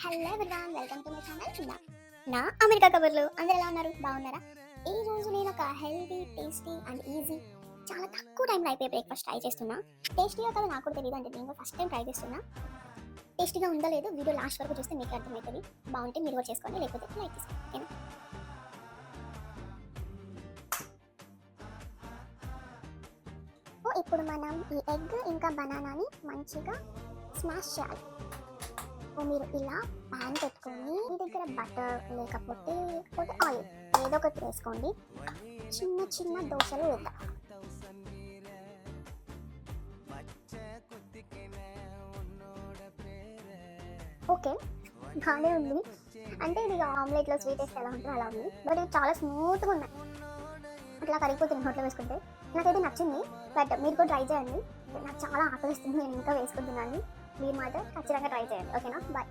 Hello everyone, welcome to my channel నా America కబుర్లు. అందరూ ఎలా ఉన్నారు? బాగున్నారా? ఈ రోజు నేను ఒక హెల్దీ, టేస్టీ అండ్ ఈజీ, చాలా తక్కువ టైంలో అయిపోయే బ్రేక్ఫాస్ట్ ట్రై చేస్తున్నా. టేస్టీగా కదా నాకు కూడా తెలియదు, అంటే నేను కూడా ఫస్ట్ టైం ట్రై చేస్తున్నా. టేస్టీగా ఉందో లేదో వీడియో లాస్ట్ వరకు చూస్తే మీకు అర్థమవుతుంది. బాగుంటే మీరు కూడా చేసుకోండి, లేకపోతే లైక్ తీసుకోండి. ఓకేనా? ఇప్పుడు మనం ఈ ఎగ్ ఇంకా బనానాని మంచిగా స్మాష్ చేయాలి. మీరు ఇలా ప్యాన్ పెట్టుకొని మీ దగ్గర బటర్ లేకపోతే ఆయిల్ ఏదో ఒకటి వేసుకోండి. చిన్న చిన్న దోశలు వేద్దాం. ఓకే, బాగానే ఉంది. అంటే ఇది ఆమ్లెట్లో స్వీట్ వేస్తే ఎలా ఉంటుందో అలా ఉంది, బట్ ఇది చాలా స్మూత్గా ఉన్నాయి. అట్లా కరిగిపోతుంది నోట్లో వేసుకుంటే. నాకైతే నచ్చింది, బట్ మీరు కూడా ట్రై చేయండి. నాకు చాలా ఆకలిస్తుంది, నేను ఇంకా వేసుకుంటున్నాను. మీరు మాత్రం ఖచ్చితంగా ట్రై చేయండి. ఓకేనా? బాయ్.